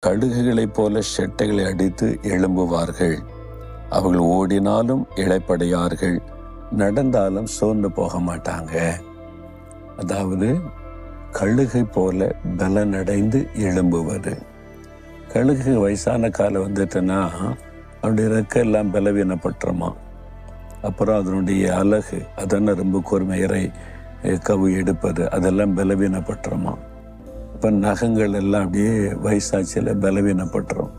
கழுகுகளைப் போல செட்டைகளை அடித்து எழும்புவார்கள். அவர்கள் ஓடினாலும் இளைப்படையார்கள், நடந்தாலும் சோர்ந்து போக மாட்டாங்க. அதாவது கழுகை போல பலனடைந்து எழும்புவது. கழுகு வயசான காலம் வந்துட்டுன்னா அவனுடைய ரெக்கெல்லாம் பலவீனப்பட்டுருமா. அப்புறம் அதனுடைய அழகு, அதெல்லாம் ரொம்ப கூர்மையரை கவு எடுப்பது, அதெல்லாம் பலவீனப்பட்டுருமா. இப்போ நகங்கள் எல்லாம் அப்படியே வயசாட்சியில் பலவீனப்பட்டுரும்.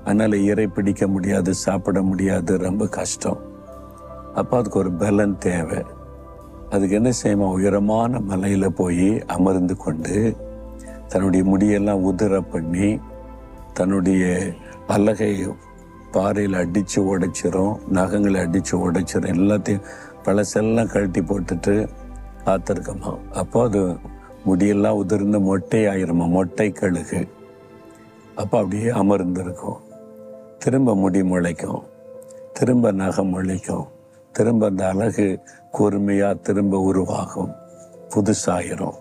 அதனால் இறை பிடிக்க முடியாது, சாப்பிட முடியாது, ரொம்ப கஷ்டம். அப்போ அதுக்கு ஒரு பலன் தேவை. அதுக்கு என்ன செய்யுமா, உயரமான மலையில் போய் அமர்ந்து கொண்டு தன்னுடைய முடியெல்லாம் உதிர பண்ணி தன்னுடைய அலகை பாறையில் அடித்து உடைச்சிரும், நகங்களை அடித்து உடைச்சிரும், எல்லாத்தையும் பழசெல்லாம் கழட்டி போட்டுட்டு காத்திருக்கமா. அப்போ அது முடியெல்லாம் உதிர்ந்து மொட்டை ஆயிருமா, மொட்டை கழுகு. அப்போ அப்படியே அமர்ந்திருக்கும். திரும்ப முடி முளைக்கும், திரும்ப நகம் முளைக்கும், திரும்ப அந்த அழகு கூர்மையாக திரும்ப உருவாகும், புதுசாயிரும்.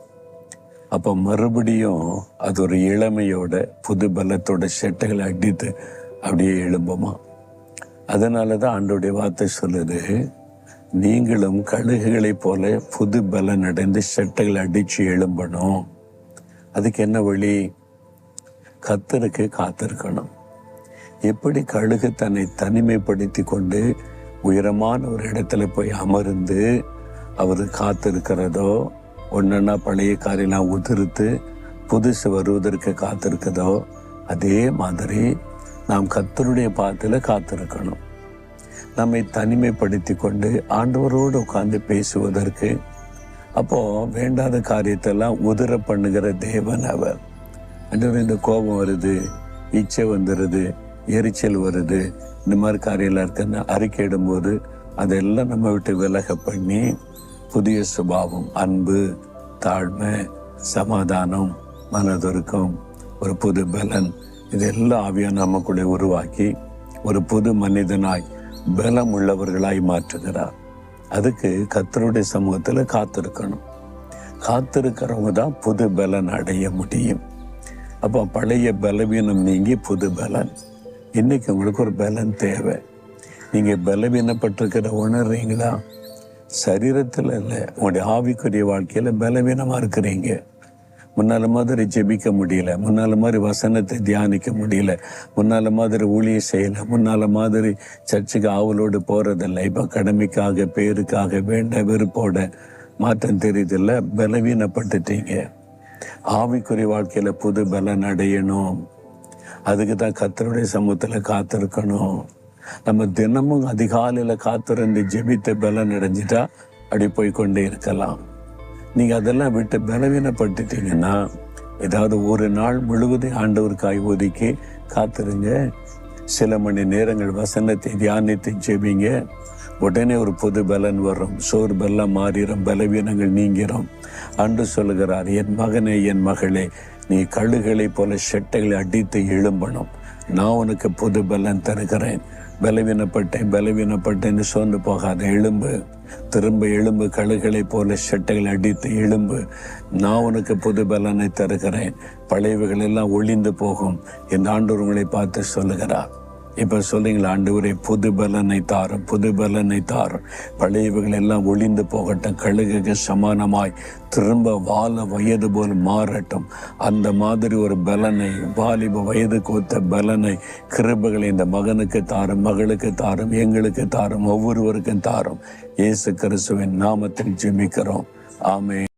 அப்போ மறுபடியும் அது ஒரு இளமையோட புது பலத்தோட செட்டைகளை அடித்து அப்படியே எழும்புமா. அதனால தான் ஆண்டோடைய வார்த்தை சொல்லுது, நீங்களும் கழுகுகளைப் போல புது பலன் அடைந்து செட்டைகளை அடித்து எழும்பணும். அதுக்கு என்ன வழி? கர்த்தருக்கு காத்திருக்கணும். எப்படி கழுகு தன்னை தனிமைப்படுத்தி கொண்டு உயரமான ஒரு இடத்துல போய் அமர்ந்து அவர் காத்திருக்கிறதோ, ஒன்னா பழைய காரியெல்லாம் உதிர்த்து புதுசு வருவதற்கு காத்திருக்கிறதோ, அதே மாதிரி நாம் கர்த்தருடைய பாதத்தில் காத்திருக்கணும். நம்மை தனிமைப்படுத்தி கொண்டு ஆண்டவரோடு உட்கார்ந்து பேசுவதற்கு. அப்போ வேண்டாத காரியத்தெல்லாம் உதிர பண்ணுகிற தேவன் அவர். ஆண்டவர், இந்த கோபம் வருது, இச்சை வந்துடுது, எரிச்சல் வருது, இந்த மாதிரி காரியெல்லாம் இருக்குன்னு அறிக்கையிடும்போது அதெல்லாம் நம்ம விட்டு விலக பண்ணி புதிய சுபாவம், அன்பு, தாழ்மை, சமாதானம், மனதுருக்கம், ஒரு புது பலன், இதெல்லாம் ஆவியான நமக்குள்ளே உருவாக்கி ஒரு புது மனிதனாய் பலம் உள்ளவர்களாய் மாற்றுகிறார். அதுக்கு கர்த்தருடைய சமூகத்தில் காத்திருக்கணும். காத்திருக்கிறவங்க தான் புது பலன் அடைய முடியும். அப்போ பழைய பலவீனம் நீங்கி புது பலன். இன்னைக்கு உங்களுக்கு ஒரு பலன் தேவை. நீங்கள் பலவீனப்பட்டிருக்கிற உணர்றீங்களா? சரீரத்தில் இல்லை, உங்களுடைய ஆவிக்குரிய வாழ்க்கையில் பலவீனமாக இருக்கிறீங்க. முன்னால மாதிரி ஜெபிக்க முடியல, முன்னால மாதிரி வசனத்தை தியானிக்க முடியல, முன்னால மாதிரி ஊழியம் செய்யலை, முன்னால மாதிரி சர்ச்சுக்கு ஆவலோடு போகிறதில்லை. இப்போ கடமைக்காக, பேருக்காக, வேண்ட வெறுப்போட மாற்றம் தெரியுதில்ல, பலவீனப்பட்டுட்டீங்க. ஆவிக்குரிய வாழ்க்கையில் புது பலன் அடையணும். அதுக்கு தான் கர்த்தருடைய சமூகத்தில் காத்திருக்கணும். நம்ம தினமும் அதிகாலையில் காத்திருந்து ஜெபித்த பலன் அடைஞ்சிட்டா அப்படி போய்கொண்டே இருக்கலாம். நீங்கள் அதெல்லாம் விட்டு பலவீனப்பட்டுட்டீங்கன்னா ஏதாவது ஒரு நாள் முழுவதும் ஆண்டவருக்காய் ஒதுக்கி காத்திருங்க. சில மணி நேரங்கள் வசனத்தை தியானித்து ஜெபிங்க. உடனே ஒரு புது பலன் வரும், சோர்வெல்லாம் மாறிடும், பலவீனங்கள் நீங்கிறோம். அன்று சொல்லுகிறார், என் மகனே, என் மகளே, நீ கழுகுகளைப் போல செட்டைகளை அடித்து எழும்பணும். நான் உனக்கு புது பலன் தருகிறேன். பலவீனப்பட்டேன்னு சோர்ந்து போகாத, எழும்பு, திரும்ப எழும்பு, கழுகுகளைப் போல செட்டைகளை அடித்து எழும்பு. நான் உனக்கு புது பலனை தருகிறேன். பழையவைகள் எல்லாம் ஒளிந்து போகும் என்று ஆண்டவர் உங்களை பார்த்து சொல்லுகிறார். இப்போ சொல்லுங்களா, ஆண்டவரே புது பலனை தாரும், புது பலனை தாரும். பழையவைகள் எல்லாம் ஒளிந்து போகட்டும், கழுகுக்கு சமானமாய் திரும்ப வாழ வயது போல் மாறட்டும். அந்த மாதிரி ஒரு பலனை, வாலிப வயதுக்கு ஒத்த பலனை, கிருபைகளை இந்த மகனுக்கு தாரும், மகளுக்கு தாரும், எங்களுக்கு தாரும், ஒவ்வொருவருக்கும் தாரும். இயேசு கிறிஸ்துவின் நாமத்தில் ஜெபிக்கிறோம். ஆமென்.